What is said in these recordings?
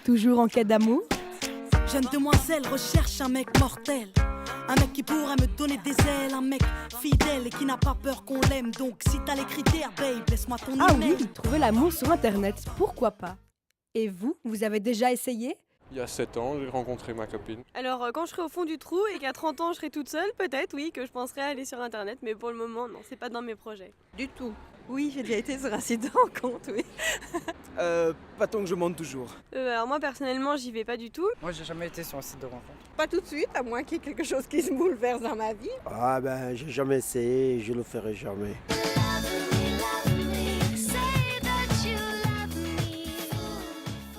Toujours en quête d'amour? Jeune demoiselle recherche un mec mortel. Un mec qui pourrait me donner des ailes. Un mec fidèle et qui n'a pas peur qu'on l'aime. Donc si t'as les critères, babe, laisse-moi ton email. Ah oui, trouver l'amour sur internet, pourquoi pas? Et vous avez déjà essayé? Il y a 7 ans, j'ai rencontré ma copine. Alors quand je serai au fond du trou et qu'à 30 ans je serai toute seule, peut-être oui que je penserai à aller sur internet, mais pour le moment non, c'est pas dans mes projets. Du tout. Oui, j'ai déjà été sur un site de rencontre, oui. Pas tant que je monte toujours. Alors moi personnellement j'y vais pas du tout. Moi j'ai jamais été sur un site de rencontre. Pas tout de suite, à moins qu'il y ait quelque chose qui se bouleverse dans ma vie. Ah ben, j'ai jamais essayé et je le ferai jamais.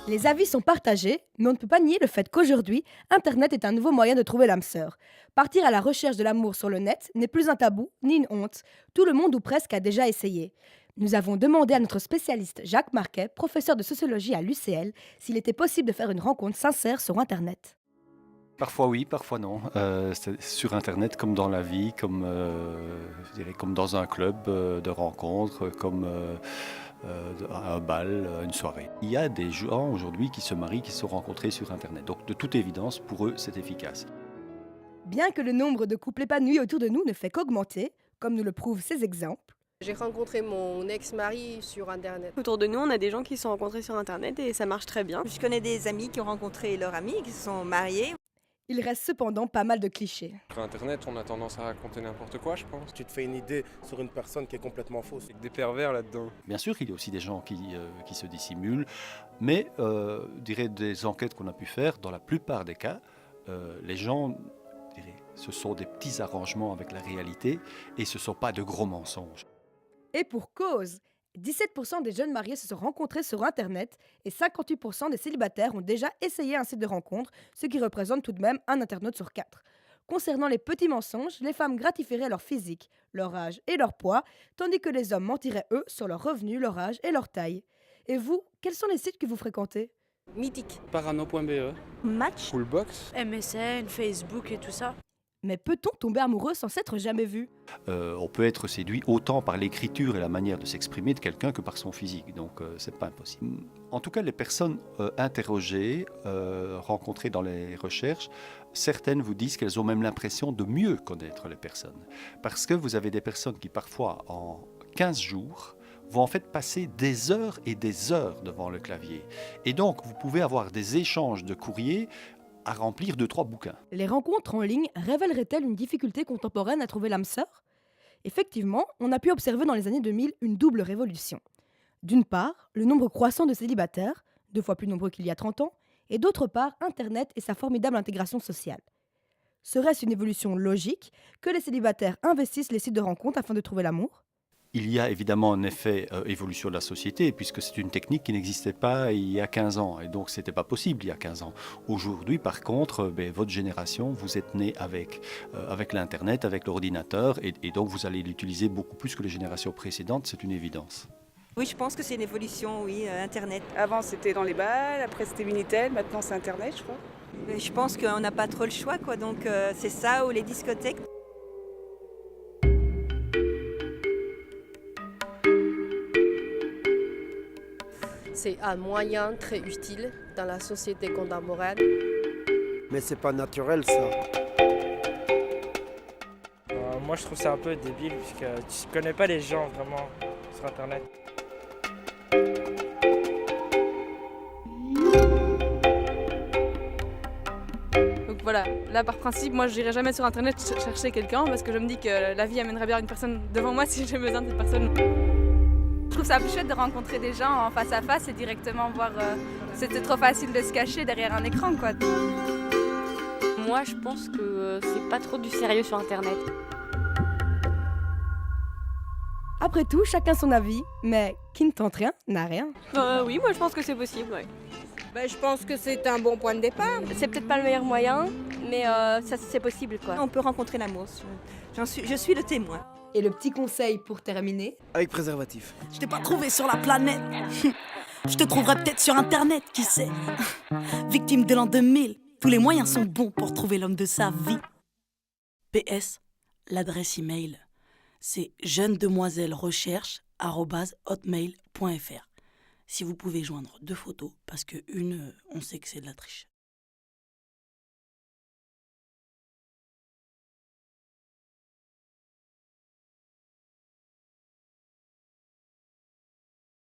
Les avis sont partagés, mais on ne peut pas nier le fait qu'aujourd'hui, Internet est un nouveau moyen de trouver l'âme sœur. Partir à la recherche de l'amour sur le net n'est plus un tabou ni une honte. Tout le monde ou presque a déjà essayé. Nous avons demandé à notre spécialiste Jacques Marquet, professeur de sociologie à l'UCL, s'il était possible de faire une rencontre sincère sur Internet. Parfois oui, parfois non. C'est sur Internet comme dans la vie, comme, je dirais, comme dans un club de rencontres, comme un bal, une soirée. Il y a des gens aujourd'hui qui se marient, qui se sont rencontrés sur Internet. Donc de toute évidence, pour eux, c'est efficace. Bien que le nombre de couples épanouis autour de nous ne fait qu'augmenter, comme nous le prouvent ces exemples, j'ai rencontré mon ex-mari sur Internet. Autour de nous on a des gens qui se sont rencontrés sur internet et ça marche très bien. Je connais des amis qui ont rencontré leur ami, qui se sont mariés. il reste cependant pas mal de clichés. Sur Internet, on a tendance à raconter n'importe quoi, je pense. Tu te fais une idée sur une personne qui est complètement fausse. Avec des pervers là-dedans. Bien sûr qu'il y a aussi des gens qui se dissimulent, mais je dirais des enquêtes qu'on a pu faire, dans la plupart des cas, les gens, je dirais, ce sont des petits arrangements avec la réalité et ce ne sont pas de gros mensonges. Et pour cause, 17% des jeunes mariés se sont rencontrés sur Internet et 58% des célibataires ont déjà essayé un site de rencontre, ce qui représente tout de même un internaute sur 4. Concernant les petits mensonges, les femmes gratifieraient leur physique, leur âge et leur poids, tandis que les hommes mentiraient eux sur leur revenu, leur âge et leur taille. Et vous, quels sont les sites que vous fréquentez ? Mythique. Parano.be. Match, Coolbox. MSN, Facebook et tout ça. Mais peut-on tomber amoureux sans s'être jamais vu ? On peut être séduit autant par l'écriture et la manière de s'exprimer de quelqu'un que par son physique, donc c'est pas impossible. En tout cas, les personnes interrogées, rencontrées dans les recherches, certaines vous disent qu'elles ont même l'impression de mieux connaître les personnes. Parce que vous avez des personnes qui parfois, en 15 jours, vont en fait passer des heures et des heures devant le clavier. Et donc, vous pouvez avoir des échanges de courriers à remplir 2-3 bouquins. Les rencontres en ligne révéleraient-elles une difficulté contemporaine à trouver l'âme sœur ? Effectivement, on a pu observer dans les années 2000 une double révolution. D'une part, le nombre croissant de célibataires, 2 fois plus nombreux qu'il y a 30 ans, et d'autre part, Internet et sa formidable intégration sociale. Serait-ce une évolution logique que les célibataires investissent les sites de rencontres afin de trouver l'amour ? Il y a évidemment un effet évolution de la société, puisque c'est une technique qui n'existait pas il y a 15 ans, et donc ce n'était pas possible il y a 15 ans. Aujourd'hui, par contre, votre génération, vous êtes né avec l'Internet, avec l'ordinateur, et donc vous allez l'utiliser beaucoup plus que les générations précédentes, c'est une évidence. oui, je pense que c'est une évolution, oui, Internet. Avant c'était dans les bals, après c'était Minitel, maintenant c'est Internet je crois. Mais je pense qu'on n'a pas trop le choix, quoi, donc c'est ça ou les discothèques. C'est un moyen très utile dans la société contemporaine. Mais c'est pas naturel ça. Moi je trouve ça un peu débile puisque tu connais pas les gens vraiment sur internet. Donc voilà, là par principe, moi je n'irai jamais sur internet chercher quelqu'un parce que je me dis que la vie amènerait bien une personne devant moi si j'ai besoin de cette personne. Je trouve ça plus chouette de rencontrer des gens en face à face et directement voir. C'était trop facile de se cacher derrière un écran quoi. Moi je pense que c'est pas trop du sérieux sur internet. Après tout, chacun son avis, mais qui ne tente rien n'a rien. Oui, moi je pense que c'est possible, ouais. Je pense que c'est un bon point de départ. C'est peut-être pas le meilleur moyen, mais ça c'est possible quoi. On peut rencontrer l'amour. Je suis le témoin. Et le petit conseil pour terminer ? Avec préservatif. Je t'ai pas trouvé sur la planète. Je te trouverai peut-être sur Internet, qui sait. Victime de l'an 2000, tous les moyens sont bons pour trouver l'homme de sa vie. PS, l'adresse email c'est jeunedemoiselle-recherche@hotmail.fr. Si vous pouvez joindre 2 photos, parce que une, on sait que c'est de la triche.